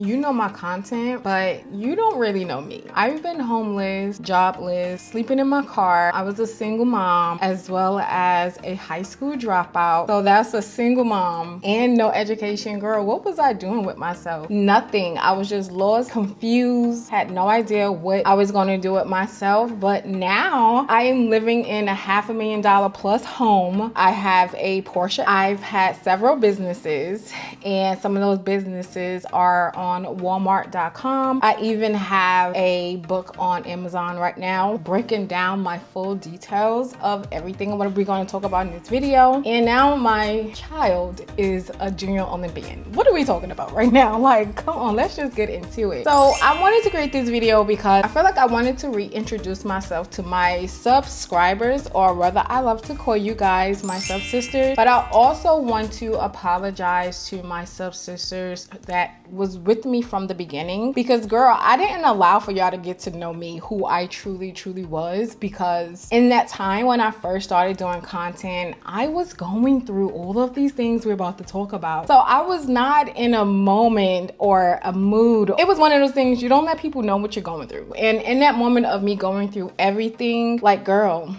You know my content, but you don't really know me. I've been homeless, jobless, sleeping in my car. I was a single mom as well as a high school dropout. So that's a single mom and no education. Girl, what was I doing with myself? Nothing. I was just lost, confused, had no idea what I was going to do with myself. But now I am living in a $500,000 plus home. I have a Porsche. I've had several businesses, and some of those businesses are on Walmart.com. I even have a book on Amazon right now breaking down my full details of everything what we're going to talk about in this video. And now my child is a junior Olympian. What are we talking about right now? Like, come on, let's just get into it. So I wanted to create this video because I feel like I wanted to reintroduce myself to my subscribers, or rather I love to call you guys my sub-sisters, but I also want to apologize to my sub-sisters that was with me from the beginning, because girl, I didn't allow for y'all to get to know me, who I truly was, because in that time when I first started doing content, I was going through all of these things we're about to talk about. So I was not in a moment or a mood. It was one of those things, you don't let people know what you're going through. And in that moment of me going through everything, like girl,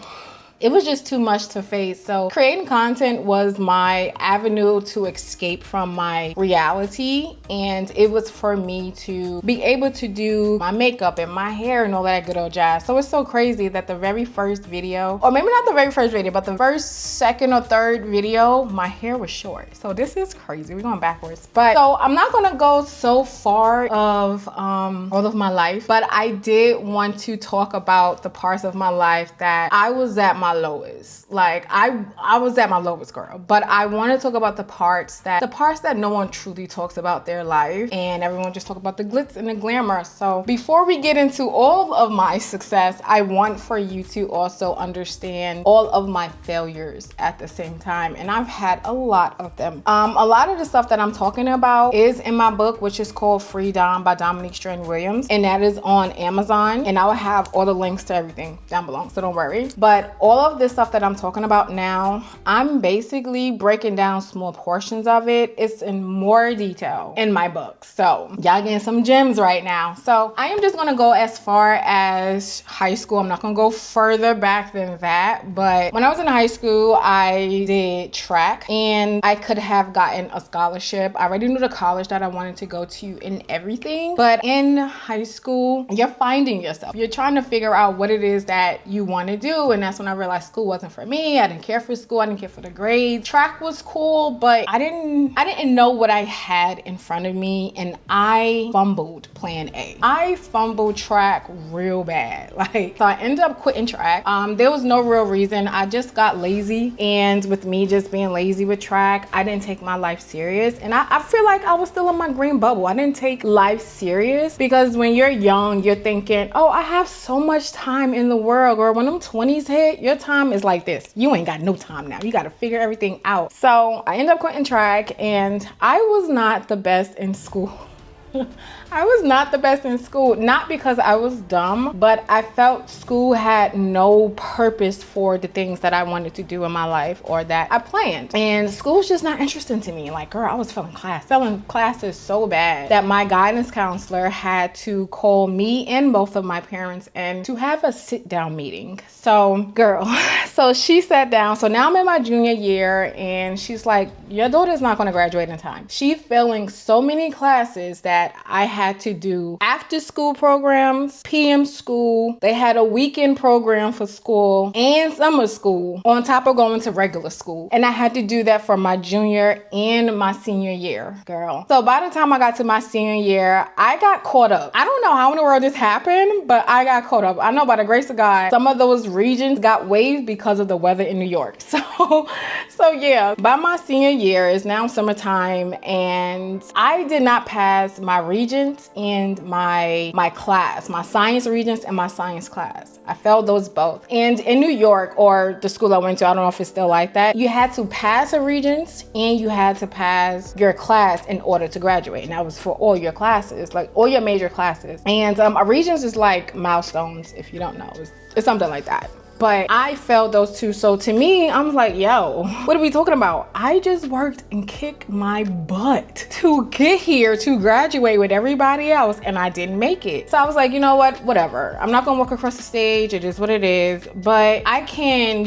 it was just too much to face. So creating content was my avenue to escape from my reality. And it was for me to be able to do my makeup and my hair and all that good old jazz. So it's so crazy that the very first video, or maybe not the very first video, but the first, second or third video, my hair was short. So this is crazy. We're going backwards. But so I'm not gonna go so far of all of my life, but I did want to talk about the parts of my life that I was at my lowest. Like I was at my lowest, girl. But I want to talk about the parts that no one truly talks about their life, and everyone just talk about the glitz and the glamour. So before we get into all of my success, I want for you to also understand all of my failures at the same time, and I've had a lot of them. A lot of the stuff that I'm talking about is in my book, which is called Freedom by Dominique and that is on Amazon, and I will have all the links to everything down below, so don't worry. But all of this stuff that I'm talking about now, I'm basically breaking down small portions of it. It's in more detail in my book, so y'all getting some gems right now. So I am just gonna go as far as high school. I'm not gonna go further back than that, but when I was in high school, I did track, and I could have gotten a scholarship. I already knew the college that I wanted to go to and everything, but in high school, you're finding yourself. You're trying to figure out what it is that you want to do, and that's when I realized school wasn't for me. I didn't care for school. I didn't care for the grades. Track was cool, but I didn't know what I had in front of me, and I fumbled plan A. I fumbled track real bad. So I ended up quitting track. There was no real reason. I just got lazy, and with me just being lazy with track, I didn't take my life serious, and I feel like I was still in my green bubble. I didn't take life serious, because when you're young, you're thinking, oh, I have so much time in the world, or when them 20s hit, your time is like this. You ain't got no time now. You got to figure everything out. So I ended up quitting track, and I was not the best in school. I was not the best in school, not because I was dumb, but I felt school had no purpose for the things that I wanted to do in my life or that I planned. And school was just not interesting to me. Like, girl, I was failing classes so bad that my guidance counselor had to call me and both of my parents and to have a sit down meeting. So girl, so she sat down. So now I'm in my junior year, and she's like, your daughter's not going to graduate in time. She's failing so many classes that I had to do after school programs, PM school. They had a weekend program for school and summer school on top of going to regular school. And I had to do that for my junior and my senior year, girl. So by the time I got to my senior year, I got caught up. I don't know how in the world this happened, but I got caught up. I know by the grace of God, some of those regions got waived because of the weather in New York. So yeah, by my senior year, it's now summertime, and I did not pass my regents and my class, my science regents and my science class. I failed those both. And in New York, or the school I went to, I don't know if it's still like that, you had to pass a regents and you had to pass your class in order to graduate. And that was for all your classes, like all your major classes. And a regents is like milestones, if you don't know. It's something like that. but I failed those two. So to me, I'm like, yo, what are we talking about? I just worked and kicked my butt to get here, to graduate with everybody else, and I didn't make it. So I was like, you know what, whatever. I'm not gonna walk across the stage. It is what it is, but I can,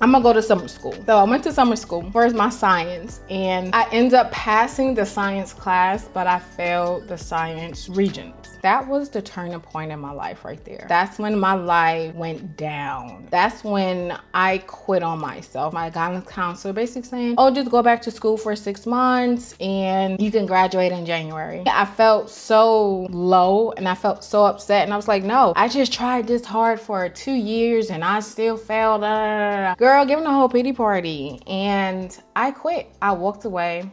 I'm gonna go to summer school. So I went to summer school for my science, and I ended up passing the science class, but I failed the science Regents. That was the turning point in my life right there. That's when my life went down. That's when I quit on myself. My guidance counselor basically saying, oh, just go back to school for 6 months and you can graduate in January. I felt so low and I felt so upset, and I was like, no, I just tried this hard for 2 years and I still failed. Girl, give them the whole pity party. And I quit. I walked away.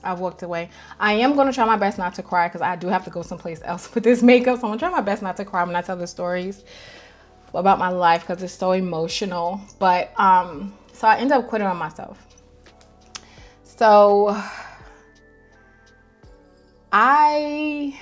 I am going to try my best not to cry because I do have to go someplace else with this makeup. So I'm going to try my best not to cry when I tell the stories about my life because it's so emotional. But so I ended up quitting on myself. So I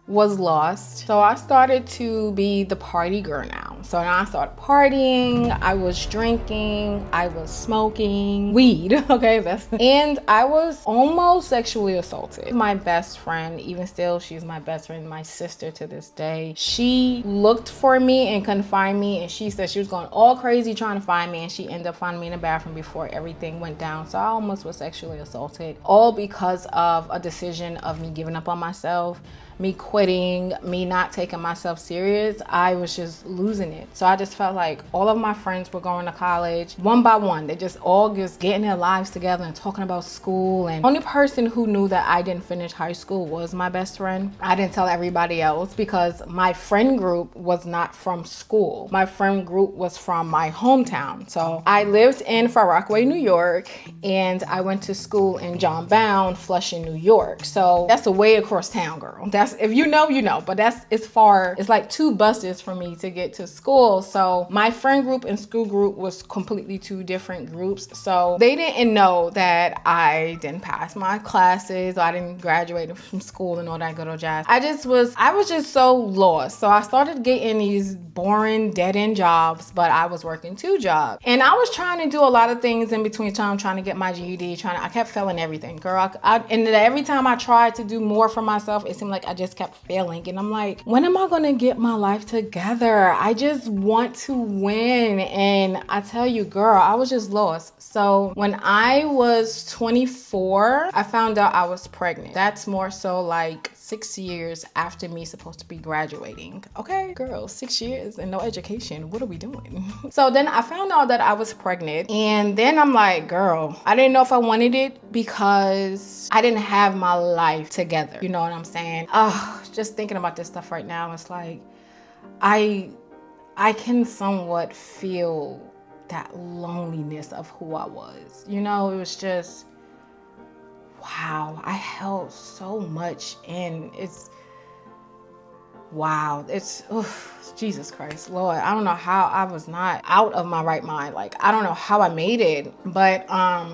was lost. So I started to be the party girl now. So now I started partying, I was drinking, I was smoking weed, okay? And I was almost sexually assaulted. My best friend, even still, she's my best friend, my sister to this day. She looked for me and couldn't find me, and she said she was going all crazy trying to find me, and she ended up finding me in the bathroom before everything went down. So I almost was sexually assaulted, all because of a decision of me giving up on myself, me quitting, me not taking myself serious. I was just losing it. So I just felt like all of my friends were going to college one by one. They just all getting their lives together and talking about school. And the only person who knew that I didn't finish high school was my best friend. I didn't tell everybody else because my friend group was not from school. My friend group was from my hometown. So I lived in Far Rockaway, New York, and I went to school in John Bound, Flushing, New York. So that's a way across town, girl. If you know, you know, but it's far. It's like 2 buses for me to get to school. So my friend group and school group was completely 2 different groups. So they didn't know that I didn't pass my classes, or I didn't graduate from school and all that good old jazz. I was just so lost. So I started getting these boring dead end jobs, but I was working 2 jobs. And I was trying to do a lot of things in between time, trying to get my GED, I kept failing everything, girl. And every time I tried to do more for myself, it seemed like I just kept failing. And I'm like, when am I gonna get my life together? I just want to win. And I tell you, girl, I was just lost. So when I was 24, I found out I was pregnant. That's more so like 6 years after me supposed to be graduating. Okay, girl, 6 years and no education. What are we doing? So then I found out that I was pregnant. And then I'm like, girl, I didn't know if I wanted it because I didn't have my life together. You know what I'm saying? Just thinking about this stuff right now, it's like I can somewhat feel that loneliness of who I was. It was just, wow, I held so much in. It's Jesus Christ, Lord. I don't know how I was not out of my right mind. Like, I don't know how I made it. But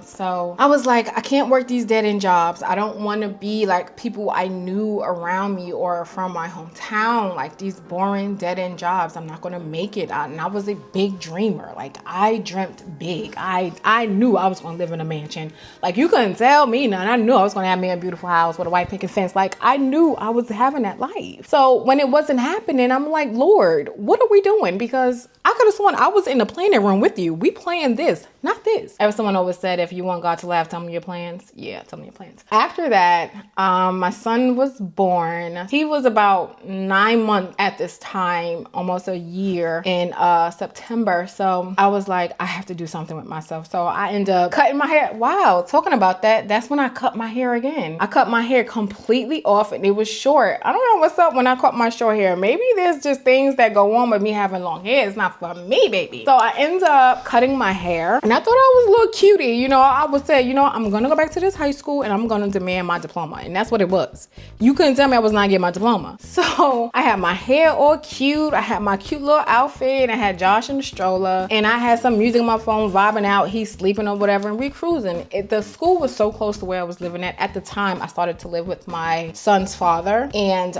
so I was like, I can't work these dead end jobs. I don't want to be like people I knew around me or from my hometown, like these boring dead end jobs. I'm not going to make it. And I was a big dreamer. Like, I dreamt big. I knew I was going to live in a mansion. Like, you couldn't tell me none. I knew I was going to have me a beautiful house with a white picket fence. Like, I knew I was having that life. So when it wasn't happening, I'm like, Lord, what are we doing? Because I could have sworn I was in the planning room with you. We planned this, not this. As someone always said, if you want God to laugh, tell me your plans. Yeah, tell me your plans. After that, my son was born. He was about 9 months at this time, almost a year in September. So I was like, I have to do something with myself. So I ended up cutting my hair. Wow, talking about that, that's when I cut my hair again. I cut my hair completely off and it was short. I don't know what's up when I cut my short hair. Maybe there's just things that go on with me having long hair. It's not for me, baby. So I ended up cutting my hair and I thought I was a little cutie. I would say, I'm going to go back to this high school and I'm going to demand my diploma. And that's what it was. You couldn't tell me I was not getting my diploma. So I had my hair all cute. I had my cute little outfit. I had Josh in the stroller and I had some music on my phone vibing out. He's sleeping or whatever and we cruising. The school was so close to where I was living at the time. I started to live with my son's father and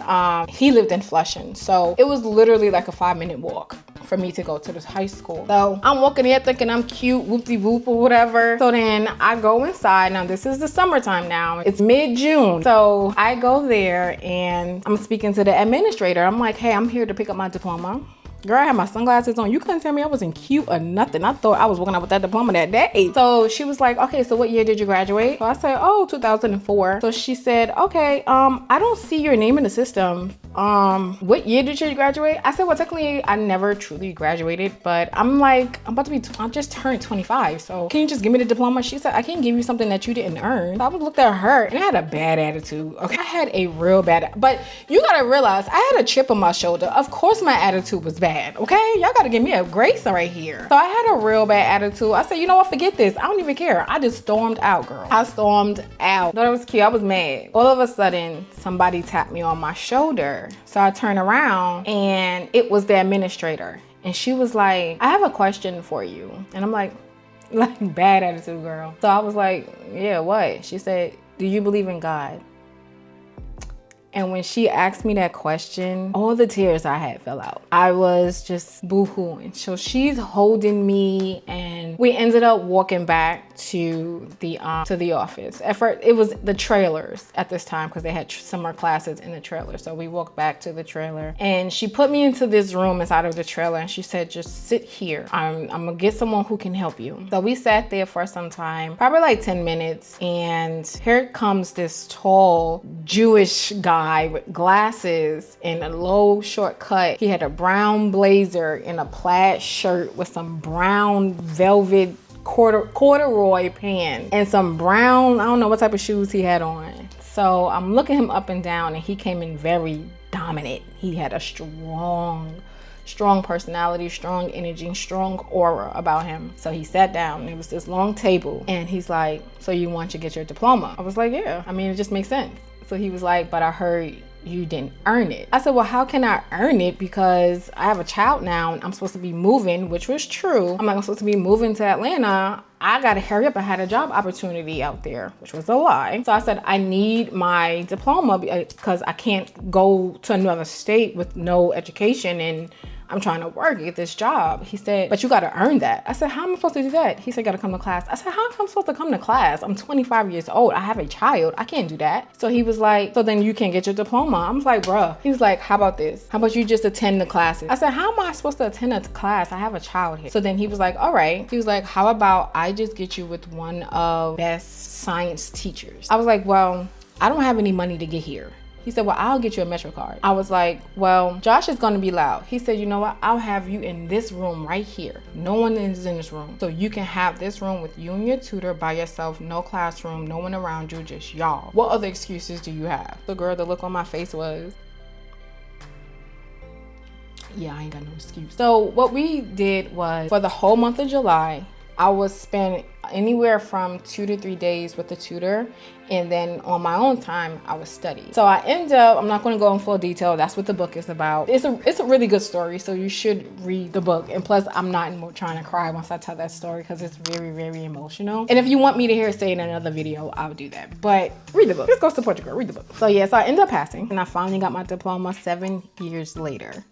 he lived in Flushing. So it was literally like a 5-minute walk for me to go to this high school. So I'm walking there thinking I'm cute, whoop-de-whoop or whatever. So then I go inside. Now this is the summertime now. It's mid-June. So I go there and I'm speaking to the administrator. I'm like, hey, I'm here to pick up my diploma. Girl, I had my sunglasses on. You couldn't tell me I wasn't cute or nothing. I thought I was walking out with that diploma that day. So she was like, okay, so what year did you graduate? So I said, oh, 2004. So she said, okay, I don't see your name in the system. What year did you graduate? I said, well, technically I never truly graduated, but I'm like, I just turned 25. So can you just give me the diploma? She said, I can't give you something that you didn't earn. So I looked at her and I had a bad attitude. Okay. I had a real bad, but you gotta realize I had a chip on my shoulder. Of course my attitude was bad. Okay, y'all gotta give me a grace right here. So I had a real bad attitude. I said, you know what, forget this. I don't even care. I just stormed out, girl. I stormed out. Thought it was cute. I was mad. All of a sudden, somebody tapped me on my shoulder. So I turned around and it was the administrator. And she was like, I have a question for you. And I'm like bad attitude, girl. So I was like, yeah, what? She said, do you believe in God? And when she asked me that question, all the tears I had fell out. I was just boo-hooing. So she's holding me and we ended up walking back to the office. At first, it was the trailers at this time because they had summer classes in the trailer. So we walked back to the trailer and she put me into this room inside of the trailer and she said, just sit here. I'm gonna get someone who can help you. So we sat there for some time, probably like 10 minutes. And here comes this tall Jewish guy with glasses and a low short cut. He had a brown blazer and a plaid shirt with some brown velvet corduroy pants and some brown, I don't know what type of shoes he had on. So I'm looking him up and down and he came in very dominant. He had a strong personality, strong energy, strong aura about him. So he sat down and it was this long table and he's like, so you want to get your diploma? I was like, yeah, I mean, it just makes sense. So he was like, but I heard you didn't earn it. I said, well, how can I earn it? Because I have a child now and I'm supposed to be moving, which was true. I'm supposed to be moving to Atlanta. I gotta hurry up. I had a job opportunity out there, which was a lie. So I said, I need my diploma because I can't go to another state with no education and I'm trying to work at this job. He said, but you gotta earn that. I said, how am I supposed to do that? He said, you gotta come to class. I said, how am I supposed to come to class? I'm 25 years old. I have a child. I can't do that. So he was like, so then you can't get your diploma. I was like, bruh. He was like, how about this? How about you just attend the classes? I said, how am I supposed to attend a class? I have a child here. So then he was like, all right. He was like, how about I just get you with one of best science teachers? I was like, well, I don't have any money to get here. He said, well, I'll get you a Metro card. I was like, well, Josh is gonna be loud. He said, you know what? I'll have you in this room right here. No one is in this room. So you can have this room with you and your tutor by yourself, no classroom, no one around you, just y'all. What other excuses do you have? The girl, the look on my face was, yeah, I ain't got no excuse. So what we did was, for the whole month of July, I would spend anywhere from 2 to 3 days with the tutor, and then on my own time I would study. So I end up, I'm not going to go in full detail, that's what the book is about. It's a really good story, so you should read the book. And plus, I'm not trying to cry once I tell that story because it's very, very emotional. And if you want me to hear it say in another video, I'll do that. But read the book. Just go support your girl, read the book. So yeah, so I ended up passing and I finally got my diploma 7 years later.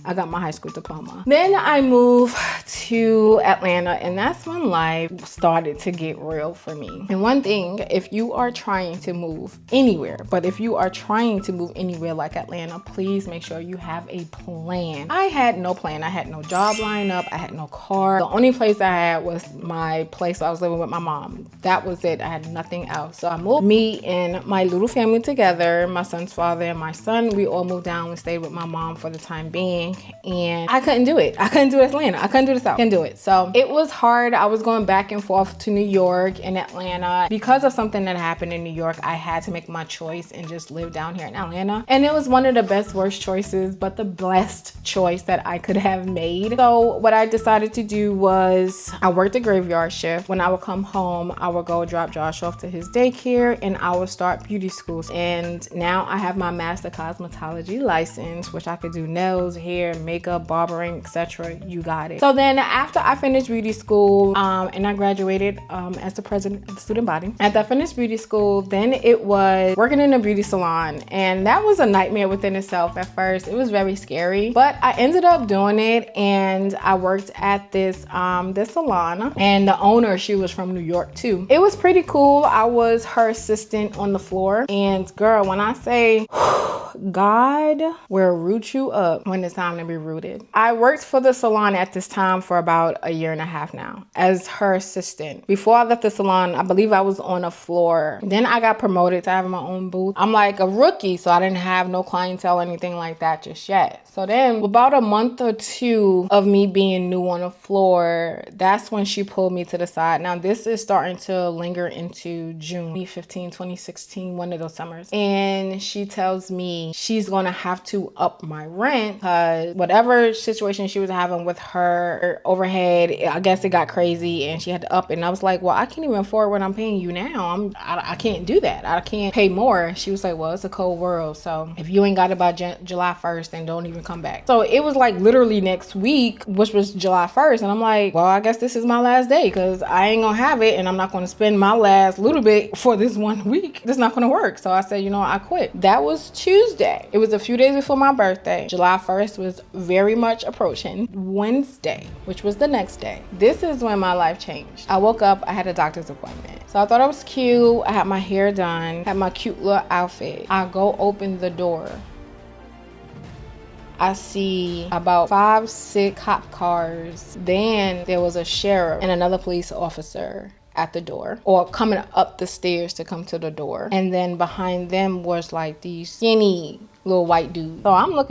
I got my high school diploma. Then I moved to Atlanta, and that's when life started to get real for me. And one thing, if you are trying to move anywhere, but if you are trying to move anywhere like Atlanta, please make sure you have a plan. I had no plan. I had no job lined up. I had no car. The only place I had was my place I was living with my mom. That was it. I had nothing else. So I moved me and my little family together, my son's father and my son. We all moved down and stayed with my mom for the time being. And I couldn't do it. I couldn't do Atlanta. I couldn't do the South. Couldn't do it. So it was hard. I was going back and forth to New York and Atlanta. Because of something that happened in New York, I had to make my choice and just live down here in Atlanta. And it was one of the best, worst choices, but the blessed choice that I could have made. So what I decided to do was I worked a graveyard shift. When I would come home, I would go drop Josh off to his daycare and I would start beauty school. And now I have my master cosmetology license, which I could do nails, hair, hair, makeup, barbering, etc. You got it. So then after I finished beauty school and I graduated as the president of the student body, after I finished beauty school, then it was working in a beauty salon, and that was a nightmare within itself. At first it was very scary, but I ended up doing it, and I worked at this salon, and the owner, she was from New York too. It was pretty cool. I was her assistant on the floor, and girl, when I say God will root you up when it's time to be rooted. I worked for the salon at this time for about a year and a half now as her assistant. Before I left the salon, I believe I was on a floor. Then I got promoted to having my own booth. I'm like a rookie, so I didn't have no clientele or anything like that just yet. So then about a month or two of me being new on the floor, that's when she pulled me to the side. Now this is starting to linger into June 2015, 2016, one of those summers. And she tells me she's gonna have to up my rent because whatever situation she was having with her overhead, I guess it got crazy and she had to up it. And I was like, well, I can't even afford what I'm paying you now. I can't do that. I can't pay more. She was like, well, it's a cold world, so if you ain't got it by July 1st, then don't even come back. So it was like literally next week, which was July 1st, and I'm like, well, I guess this is my last day because I ain't gonna have it, and I'm not gonna spend my last little bit for this 1 week. This is not gonna work. So I said, you know, I quit. That was Tuesday. It was a few days before my birthday. July 1st was very much approaching. Wednesday, which was the next day, this is when my life changed. I woke up, I had a doctor's appointment. So I thought I was cute. I had my hair done, had my cute little outfit. I go open the door. I see about 5-6 cop cars. Then there was a sheriff and another police officer at the door, or coming up the stairs to come to the door. And then behind them was like these skinny little white dudes. So I'm like,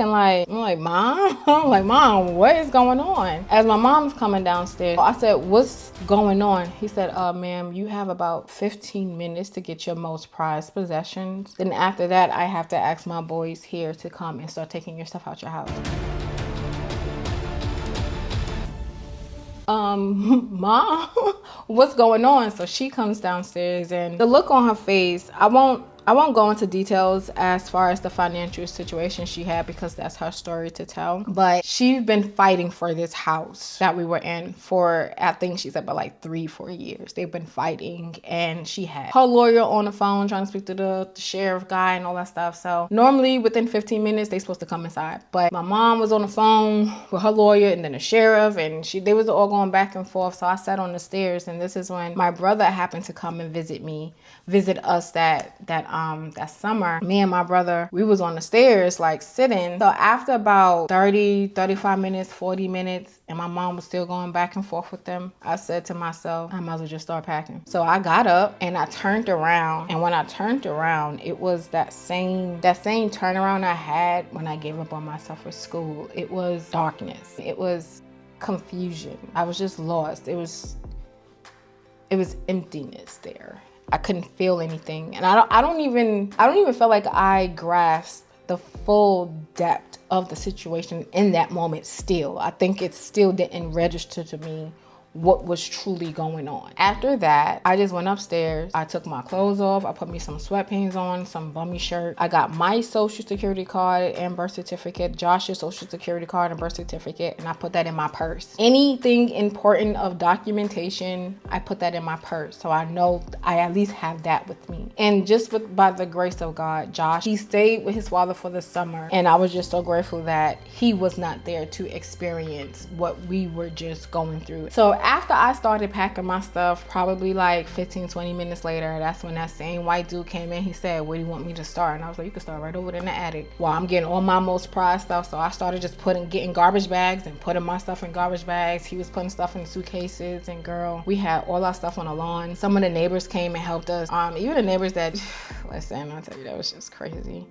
Mom? I'm like, Mom, what is going on? As my mom's coming downstairs, I said, what's going on? He said, ma'am, you have about 15 minutes to get your most prized possessions. Then after that, I have to ask my boys here to come and start taking your stuff out your house. Mom, what's going on? So she comes downstairs, and the look on her face, I won't go into details as far as the financial situation she had because that's her story to tell. But she's been fighting for this house that we were in for, I think she said, about like 3-4 years. They've been fighting, and she had her lawyer on the phone trying to speak to the sheriff guy and all that stuff. So normally within 15 minutes, they're supposed to come inside. But my mom was on the phone with her lawyer and then the sheriff, and they was all going back and forth. So I sat on the stairs, and this is when my brother happened to come and visit us that summer. Me and my brother, we was on the stairs like sitting. So after about 35 minutes, 40 minutes, and my mom was still going back and forth with them, I said to myself, I might as well just start packing. So I got up and I turned around, and when I turned around, it was that same turnaround I had when I gave up on myself for school. It was darkness. It was confusion. I was just lost. It was emptiness there. I couldn't feel anything, and I don't even feel like I grasped the full depth of the situation in that moment. Still, I think it still didn't register to me what was truly going on. After that, I just went upstairs. I took my clothes off. I put me some sweatpants on, some bummy shirt. I got my social security card and birth certificate, Josh's social security card and birth certificate, and I put that in my purse. Anything important of documentation, I put that in my purse, so I know I at least have that with me. And just by the grace of God, Josh, he stayed with his father for the summer, and I was just so grateful that he was not there to experience what we were just going through. So after I started packing my stuff, probably like 15-20 minutes later, that's when that same white dude came in. He said, where do you want me to start? And I was like, you can start right over there in the attic. Well, I'm getting all my most prized stuff, so I started just getting garbage bags and putting my stuff in garbage bags. He was putting stuff in suitcases, and girl, we had all our stuff on the lawn. Some of the neighbors came and helped us. Even the neighbors that, listen, I'll tell you, that was just crazy.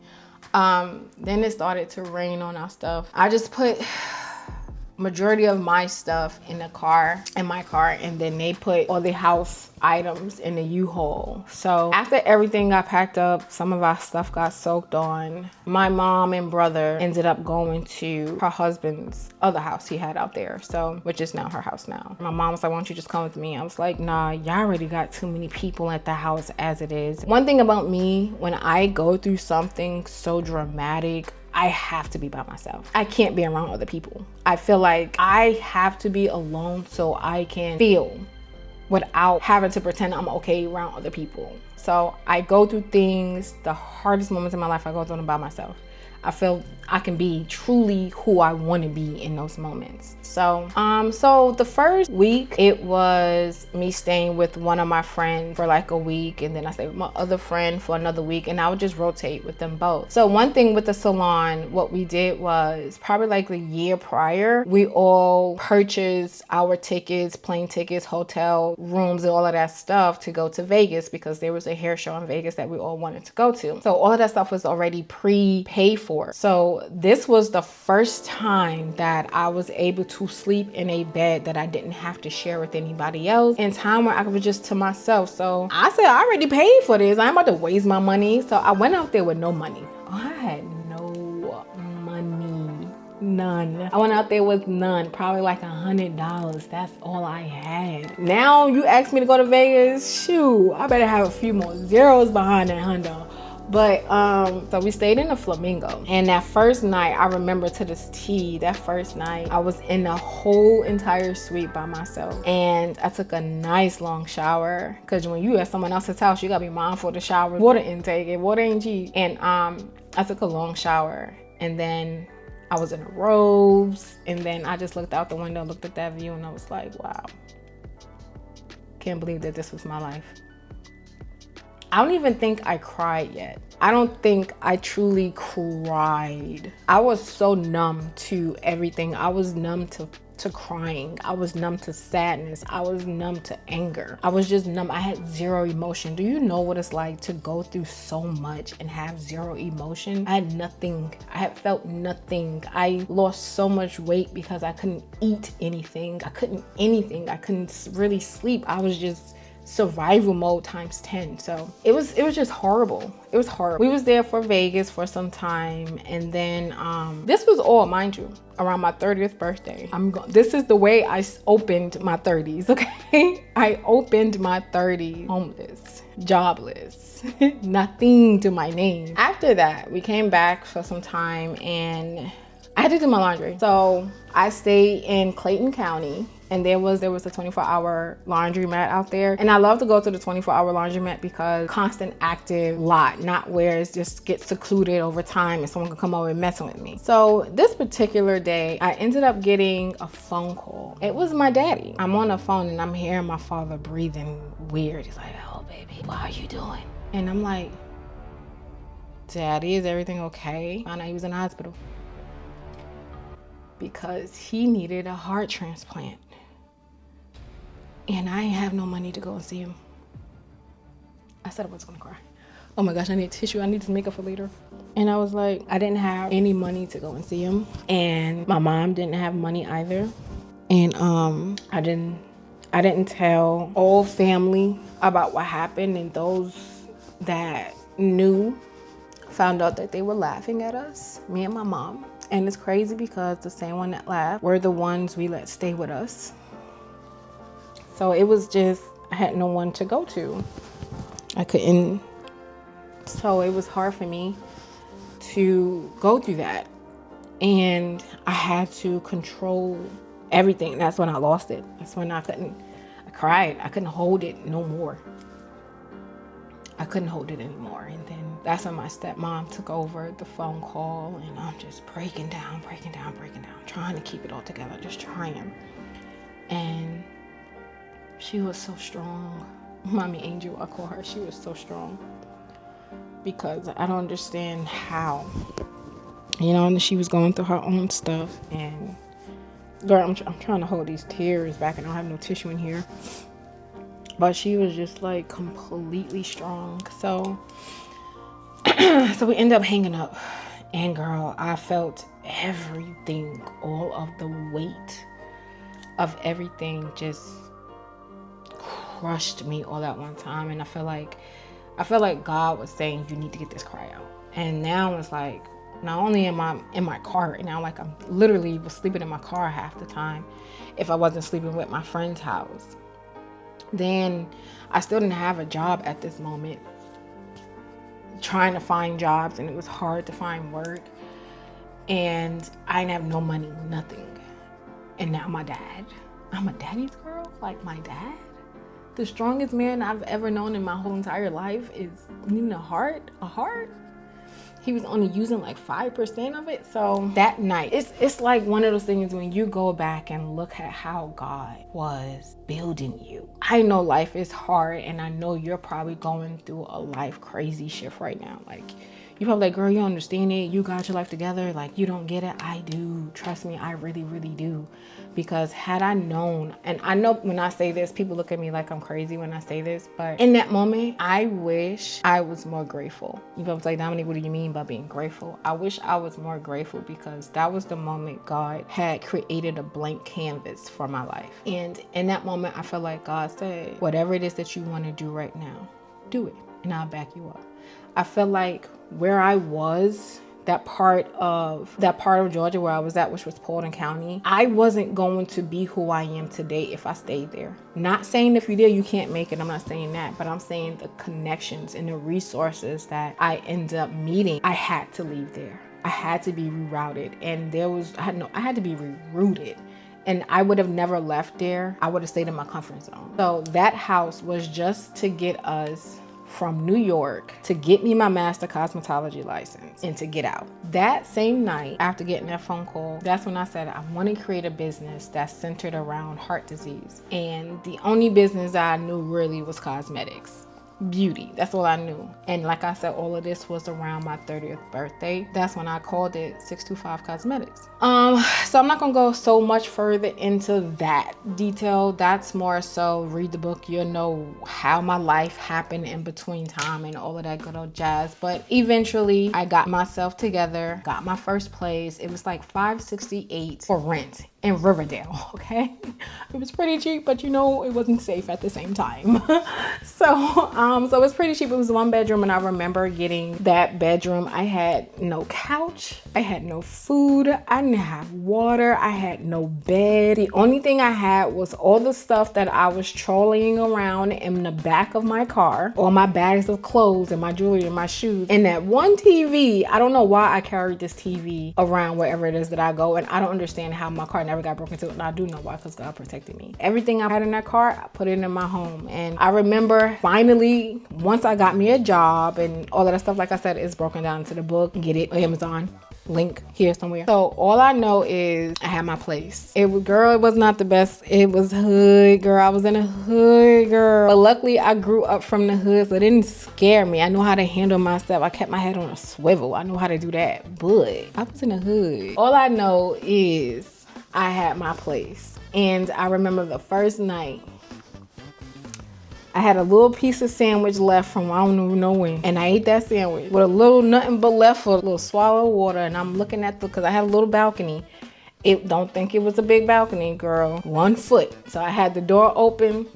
Then it started to rain on our stuff. I just put majority of my stuff in my car, and then they put all the house items in the U-Haul. So after everything got packed up, some of our stuff got soaked on. My mom and brother ended up going to her husband's other house he had out there, so which is now her house now. My mom was like, why don't you just come with me? I was like, nah, y'all already got too many people at the house as it is. One thing about me, when I go through something so dramatic, I have to be by myself. I can't be around other people. I feel like I have to be alone so I can feel without having to pretend I'm okay around other people. So I go through things, the hardest moments in my life, I go through them by myself. I feel I can be truly who I want to be in those moments. So the first week, it was me staying with one of my friends for like a week, and then I stayed with my other friend for another week, and I would just rotate with them both. So one thing with the salon, what we did was probably like the year prior, we all purchased our tickets, plane tickets, hotel rooms, and all of that stuff to go to Vegas, because there was a hair show in Vegas that we all wanted to go to. So all of that stuff was already pre-paid for. So this was the first time that I was able to sleep in a bed that I didn't have to share with anybody else, and time where I was just to myself. So I said, I already paid for this. I'm about to waste my money. So I went out there with no money. I had no money. None. I went out there with none, probably like $100. That's all I had. Now you ask me to go to Vegas, shoot, I better have a few more zeros behind that $100. But so we stayed in the Flamingo, and that first night, I remember to this T, that first night I was in the whole entire suite by myself, and I took a nice long shower, because when you at someone else's house, you gotta be mindful of the shower, water intake, and water ain't cheap. And I took a long shower, and then I was in the robes, and then I just looked out the window, looked at that view, and I was like, wow, can't believe that this was my life. I don't even think I cried yet. I don't think I truly cried. I was so numb to everything. I was numb to crying. I was numb to sadness. I was numb to anger. I was just numb. I had zero emotion. Do you know what it's like to go through so much and have zero emotion? I had nothing. I had felt nothing. I lost so much weight because I couldn't eat anything. I couldn't really sleep. I was just survival mode times 10. So it was just horrible. It was horrible. We was there for Vegas for some time, and then this was all, mind you, around my 30th birthday. This is the way I opened my 30s, okay? I opened my 30s homeless, jobless, nothing to my name. After that, we came back for some time, and I had to do my laundry. So I stayed in Clayton County, and there was a 24-hour laundromat out there. And I love to go to the 24-hour laundromat because constant active lot, not where it just gets secluded over time and someone can come over and messing with me. So this particular day, I ended up getting a phone call. It was my daddy. I'm on the phone and I'm hearing my father breathing weird. He's like, oh baby, what are you doing? And I'm like, Daddy, is everything okay? I know he was in the hospital because he needed a heart transplant. And I ain't have no money to go and see him. I said I was gonna cry. Oh my gosh, I need tissue. I need this makeup for later. And I was like, I didn't have any money to go and see him. And my mom didn't have money either. And I didn't tell all family about what happened, and those that knew found out that they were laughing at us, me and my mom. And it's crazy because the same one that laughed were the ones we let stay with us. So it was just, I had no one to go to. So it was hard for me to go through that. And I had to control everything. That's when I lost it. That's when I cried. I couldn't hold it no more. I couldn't hold it anymore. And then that's when my stepmom took over the phone call, and I'm just breaking down, trying to keep it all together, just trying. And she was so strong. Mommy Angel, I call her. She was so strong because I don't understand how. You know, and she was going through her own stuff. And girl, I'm trying to hold these tears back, and I don't have no tissue in here. But she was just like completely strong. So we ended up hanging up. And girl, I felt everything, all of the weight of everything just crushed me all at one time. And I feel like God was saying, you need to get this cry out. And now it's like, not only am I in my car right now, like I'm literally was sleeping in my car half the time if I wasn't sleeping with my friend's house. Then I still didn't have a job at this moment, trying to find jobs, and it was hard to find work. and I didn't have no money, nothing. And now I'm a daddy's girl, like my dad. The strongest man I've ever known in my whole entire life is needing a heart. He was only using like 5% of it. So that night, it's like one of those things when you go back and look at how God was building you. I know life is hard, and I know you're probably going through a life crazy shift right now. Like, you probably like, girl, you don't understand it. You got your life together. Like, you don't get it. I do. Trust me, I really, really do. Because had I known, and I know when I say this, people look at me like I'm crazy when I say this, but in that moment, I wish I was more grateful. You know, like, Dominique, what do you mean by being grateful? I wish I was more grateful because that was the moment God had created a blank canvas for my life. And in that moment, I felt like God said, whatever it is that you want to do right now, do it, and I'll back you up. I felt like where I was, that part of Georgia where I was at, which was Paulding County, I wasn't going to be who I am today if I stayed there. Not saying if you did, you can't make it. I'm not saying that, but I'm saying the connections and the resources that I end up meeting, I had to leave there. I had to be rerouted, and I had to be rerouted. And I would have never left there. I would have stayed in my comfort zone. So that house was just to get us from New York, to get me my master cosmetology license, and to get out. That same night, after getting that phone call, that's when I said I want to create a business that's centered around heart disease. And the only business that I knew really was cosmetics. Beauty, that's all I knew. And like I said, all of this was around my 30th birthday. That's when I called it 625 Cosmetics. So I'm not gonna go so much further into that detail. That's more so read the book. You'll know how my life happened in between time and all of that good old jazz. But eventually I got myself together, got my first place. It was like $568 for rent in Riverdale, okay? It was pretty cheap, but you know, it wasn't safe at the same time. So it was pretty cheap. It was 1 bedroom, and I remember getting that bedroom. I had no couch, I had no food, I didn't have water, I had no bed. The only thing I had was all the stuff that I was trolling around in the back of my car, all my bags of clothes and my jewelry and my shoes, and that one TV. I don't know why I carried this TV around wherever it is that I go, and I don't understand how my car never got broken into. And I do know why, because God protected me. Everything I had in that car, I put it in my home. And I remember finally, once I got me a job and all of that stuff, like I said, it's broken down into the book. Get it, Amazon. Link here somewhere. So all I know is I had my place. It was not the best. It was hood, girl. I was in a hood, girl. But luckily I grew up from the hood, so it didn't scare me. I know how to handle myself. I kept my head on a swivel. I know how to do that. But I was in the hood. All I know is I had my place. And I remember the first night, I had a little piece of sandwich left from I don't even know when. And I ate that sandwich with a little nothing but left for a little swallow of water. And I'm looking at because I had a little balcony. Don't think it was a big balcony, girl. 1 foot. So I had the door open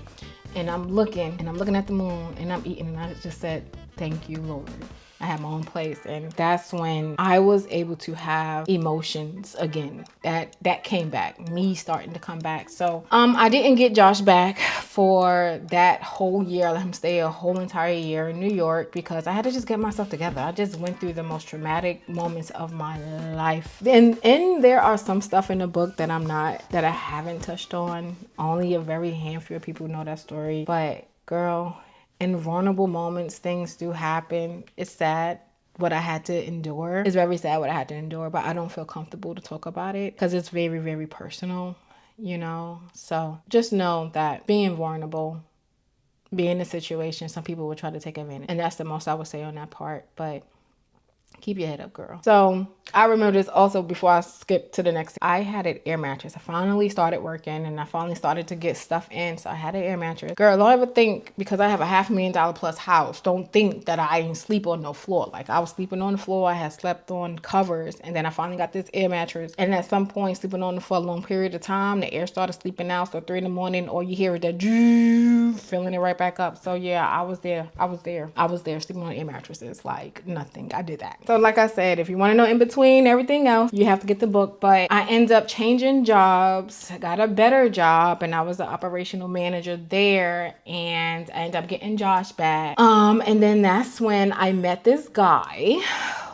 and I'm looking at the moon and I'm eating. And I just said, thank you, Lord. I had my own place, and that's when I was able to have emotions again. That came back, me starting to come back. So I didn't get Josh back for that whole year. I let him stay a whole entire year in New York because I had to just get myself together. I just went through the most traumatic moments of my life. And there are some stuff in the book that I haven't touched on. Only a very handful of people know that story. But girl, in vulnerable moments, things do happen. It's sad what I had to endure. It's very sad what I had to endure, but I don't feel comfortable to talk about it because it's very, very personal, you know? So just know that being vulnerable, being in a situation, some people will try to take advantage. And that's the most I would say on that part, but keep your head up, girl. So I remember this also before I skip to the next. I had an air mattress. I finally started working and I finally started to get stuff in. So I had an air mattress. Girl, don't ever think because I have a $500,000 plus house, don't think that I didn't sleep on no floor. Like I was sleeping on the floor. I had slept on covers and then I finally got this air mattress. And at some point sleeping on it for a long period of time, the air started sleeping out. So 3 a.m, all you hear is that filling it right back up. So yeah, I was there sleeping on air mattresses like nothing. I did that. So like I said, if you want to know in between everything else, you have to get the book. But I ended up changing jobs, got a better job, and I was the operational manager there. And I ended up getting Josh back. And then that's when I met this guy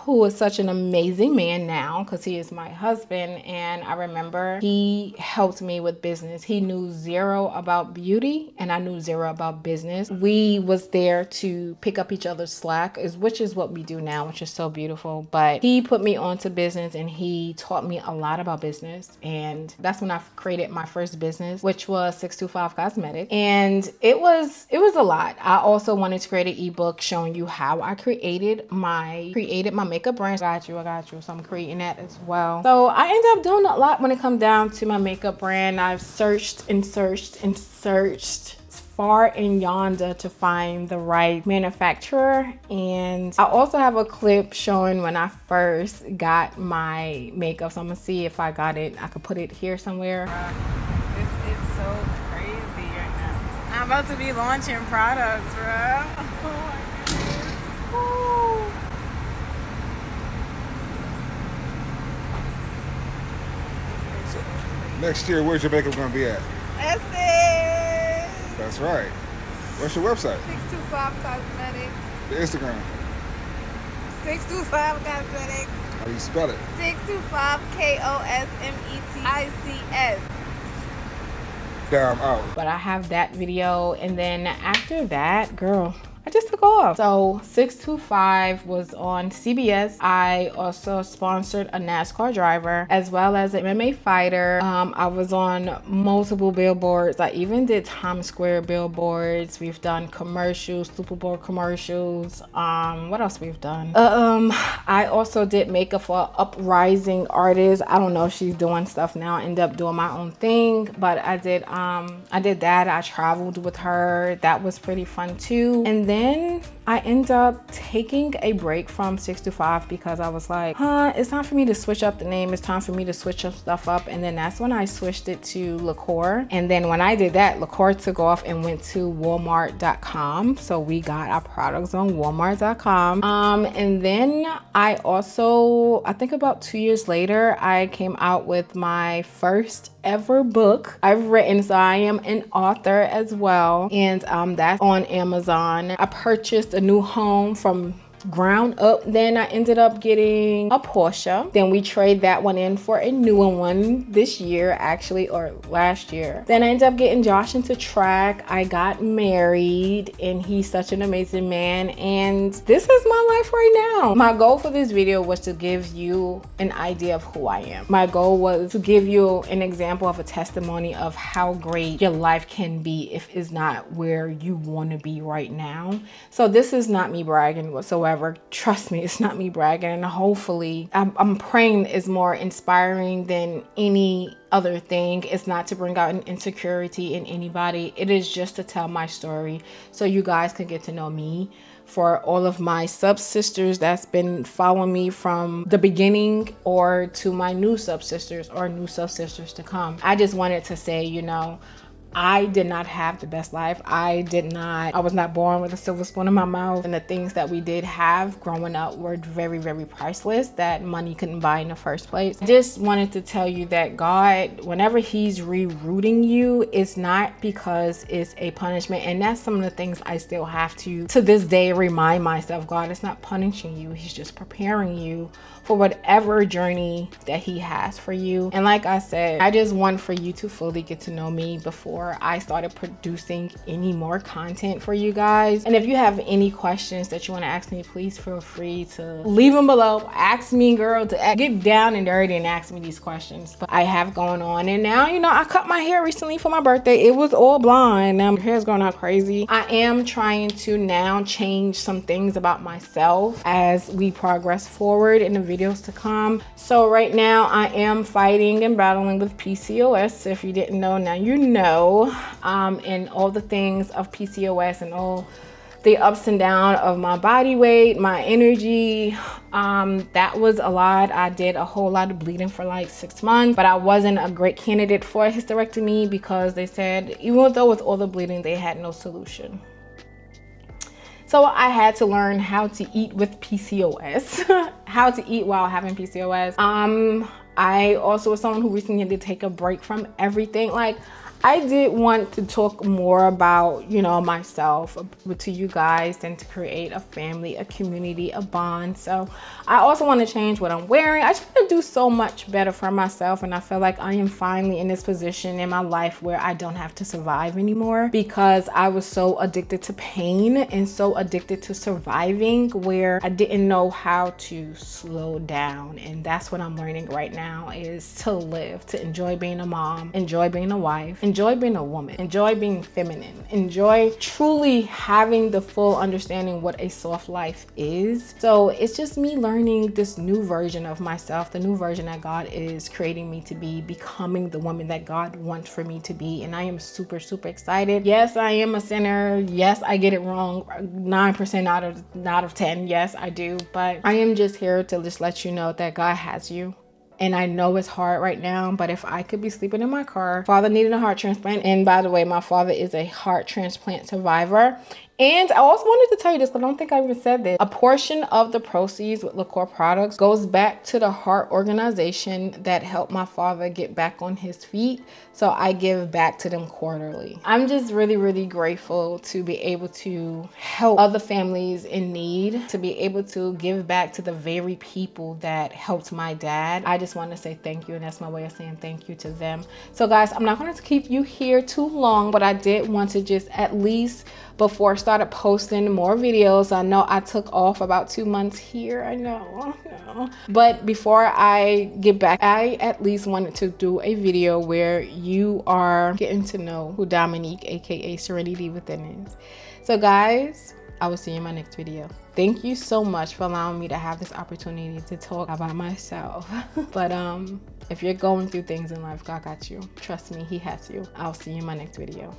who is such an amazing man now because he is my husband. And I remember he helped me with business. He knew zero about beauty and I knew zero about business. We was there to pick up each other's slack, which is what we do now, which is so beautiful. But he put me onto business and he taught me a lot about business. And that's when I created my first business, which was 625 Cosmetics. And it was a lot. I also wanted to create an ebook showing you how I created my makeup brand. I got you. So I'm creating that as well. So I ended up doing a lot when it comes down to my makeup brand. I've searched and searched and searched far and yonder to find the right manufacturer. And I also have a clip showing when I first got my makeup. So I'm gonna see if I got it. I could put it here somewhere. This is so crazy right now. I'm about to be launching products, bro. Oh my goodness. Woo. So next year, where's your makeup gonna be at? That's it. That's right. What's your website? 625 Cosmetics. The Instagram. 625 Cosmetics. How do you spell it? 625 KOSMETICS. Damn out. But I have that video, and then after that, girl, I just took off. So 625 was on CBS. I also sponsored a NASCAR driver as well as an MMA fighter. I was on multiple billboards. I even did Times Square billboards. We've done commercials, Super Bowl commercials. What else we've done? I also did makeup for uprising artists. I don't know if she's doing stuff now. I ended up doing my own thing, but I did that. I traveled with her. That was pretty fun too. And then I ended up taking a break from 625 because I was like, it's time for me to switch up the name. It's time for me to switch up stuff up. And then that's when I switched it to Liqueur. And then when I did that, Liqueur took off and went to Walmart.com. So we got our products on Walmart.com. And then I also, I think about 2 years later, I came out with my first ever book I've written. So I am an author as well. And that's on Amazon. I purchased a new home from ground up. Then I ended up getting a Porsche. Then we trade that one in for a newer one this year, actually, or last year. Then I ended up getting Josh into track. I got married and he's such an amazing man. And this is my life right now. My goal for this video was to give you an idea of who I am. My goal was to give you an example of a testimony of how great your life can be if it's not where you want to be right now. So this is not me bragging whatsoever. Trust me, it's not me bragging. And hopefully, I'm praying is more inspiring than any other thing. It's not to bring out an insecurity in anybody. It is just to tell my story so you guys can get to know me. For all of my sub-sisters that's been following me from the beginning, or to my new sub-sisters or new sub-sisters to come. I just wanted to say, you know, I did not have the best life. I was not born with a silver spoon in my mouth. And the things that we did have growing up were very, very priceless that money couldn't buy in the first place. I just wanted to tell you that God, whenever he's rerouting you, it's not because it's a punishment. And that's some of the things I still have to this day, remind myself. God is not punishing you. He's just preparing you for whatever journey that he has for you. And like I said, I just want for you to fully get to know me before I started producing any more content for you guys. And if you have any questions that you want to ask me, please feel free to leave them below. Ask me, girl, to get down and dirty and ask me these questions. But I have going on. And now, you know, I cut my hair recently for my birthday. It was all blonde. Now my hair's going out crazy. I am trying to now change some things about myself as we progress forward in the videos to come. So right now I am fighting and battling with PCOS. If you didn't know, now you know. And all the things of PCOS and all the ups and downs of my body weight, my energy, that was a lot. I did a whole lot of bleeding for like 6 months, but I wasn't a great candidate for a hysterectomy because they said even though with all the bleeding, they had no solution. So I had to learn how to eat with PCOS, how to eat while having PCOS. I also was someone who recently had to take a break from everything. Like, I did want to talk more about, myself to you guys and to create a family, a community, a bond. So I also want to change what I'm wearing. I just want to do so much better for myself. And I feel like I am finally in this position in my life where I don't have to survive anymore, because I was so addicted to pain and so addicted to surviving where I didn't know how to slow down. And that's what I'm learning right now, is to live, to enjoy being a mom, enjoy being a wife, enjoy being a woman, enjoy being feminine, enjoy truly having the full understanding what a soft life is. So it's just me learning this new version of myself, the new version that God is creating me to be, becoming the woman that God wants for me to be. And I am super, super excited. Yes, I am a sinner. Yes, I get it wrong 9% out of 10. Yes, I do. But I am just here to just let you know that God has you. And I know it's hard right now, but if I could be sleeping in my car, father needed a heart transplant. And by the way, my father is a heart transplant survivor. And I also wanted to tell you this, but I don't think I even said this. A portion of the proceeds with Liqueur products goes back to the heart organization that helped my father get back on his feet. So I give back to them quarterly. I'm just really, really grateful to be able to help other families in need, to be able to give back to the very people that helped my dad. I just want to say thank you, and that's my way of saying thank you to them. So guys, I'm not going to keep you here too long, but I did want to just at least, before I started posting more videos, I know I took off about 2 months here, I know. But before I get back, I at least wanted to do a video where you are getting to know who Dominique, aka Serinitii within is. So guys, I will see you in my next video. Thank you so much for allowing me to have this opportunity to talk about myself. But if you're going through things in life, God got you. Trust me, He has you. I'll see you in my next video.